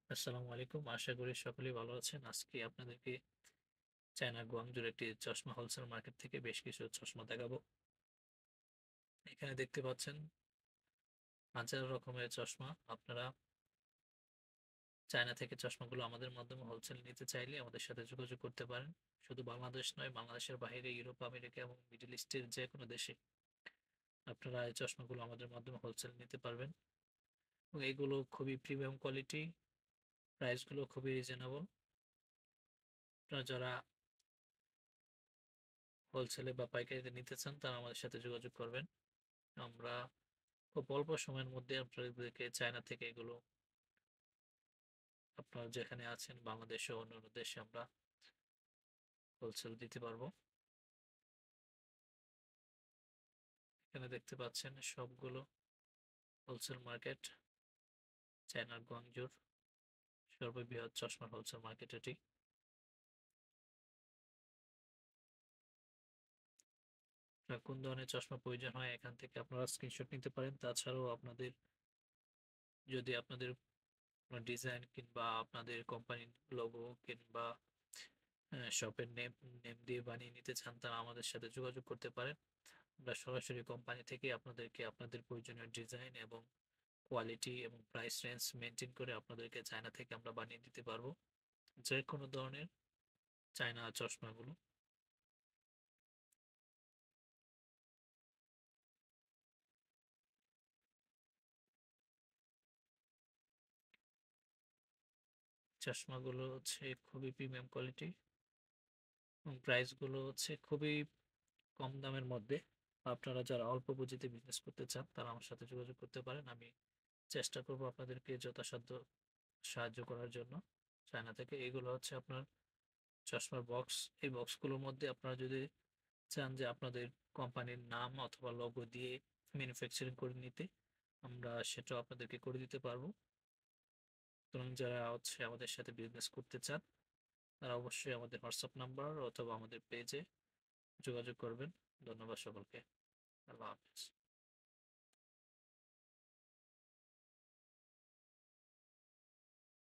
আসসালামু আলাইকুম। আশা করি সকলেই ভালো আছেন। আজকে আপনাদেরকে চায়না গুয়াংজুর একটি চশমা হোলসেল মার্কেট থেকে বেশ কিছু চশমা দেখাবো। এখানে দেখতে পাচ্ছেন হাজার রকমের চশমা। আপনারা চায়না থেকে চশমাগুলো আমাদের মাধ্যমে হোলসেল নিতে চাইলে আমাদের সাথে যোগাযোগ করতে পারেন। শুধু বাংলাদেশ নয়, বাংলাদেশের বাইরে ইউরোপ, আমেরিকা এবং মিডল ইস্টের যে কোনো দেশে আপনারা এই চশমাগুলো আমাদের মাধ্যমে হোলসেল নিতে পারবেন। এবং এগুলো খুবই প্রিমিয়াম কোয়ালিটি, প্রাইসগুলো খুবই রিজনেবল। আপনারা যারা হোলসেলে বা পাইকারিতে নিতে চান তারা আমাদের সাথে যোগাযোগ করবেন। আমরা খুব অল্প সময়ের মধ্যে আপনাদেরকে চায়না থেকে এগুলো আপনারা যেখানে আছেন বাংলাদেশে ও অন্যান্য দেশে আমরা হোলসেল দিতে পারবো। এখানে দেখতে পাচ্ছেন সবগুলো হোলসেল মার্কেট, চায়নার গুয়াংজুর সর্ববৃহৎ চশমার হোলসেল মার্কেট এটি। আপনার কোন ধরনের চশমা প্রয়োজন হয় এখান থেকে আপনারা স্ক্রিনশট নিতে পারেন। তাছাড়াও আপনাদের যদি আপনাদের ডিজাইন কিংবা আপনাদের কোম্পানির লোগো কিংবা শপের নেম নেম দিয়ে বানিয়ে নিতে চান তারা আমাদের সাথে যোগাযোগ করতে পারেন। আমরা সরাসরি কোম্পানি থেকে আপনাদেরকে আপনাদের প্রয়োজনীয় ডিজাইন এবং কোয়ালিটি এবং প্রাইস রেঞ্জ মেনটেন করে আপনাদেরকে চায়না থেকে আমরা বানিয়ে দিতে পারবো যে কোনো ধরনের চায়না চশমাগুলো। চশমাগুলো হচ্ছে খুবই প্রিমিয়াম কোয়ালিটি এবং প্রাইসগুলো হচ্ছে খুবই কম দামের মধ্যে। আপনারা যারা অল্প পুঁজিতে বিজনেস করতে চান তারা আমার সাথে যোগাযোগ করতে পারেন। আমি চেষ্টা করব আপনাদেরকে যথাসাধ্য সাহায্য করার জন্য। চায়না থেকে এগুলো হচ্ছে আপনার চশমার বক্স। এই বক্সগুলোর মধ্যে আপনারা যদি চান যে আপনাদের কোম্পানির নাম অথবা লোগো দিয়ে ম্যানুফ্যাকচারিং করে নিতে, আমরা সেটাও আপনাদেরকে করে দিতে পারবো। সুতরাং যারা হচ্ছে আমাদের সাথে বিজনেস করতে চান তারা অবশ্যই আমাদের হোয়াটসঅ্যাপ নাম্বার অথবা আমাদের পেজে যোগাযোগ করবেন। ধন্যবাদ সকলকে। আল্লাহ হাফেজ।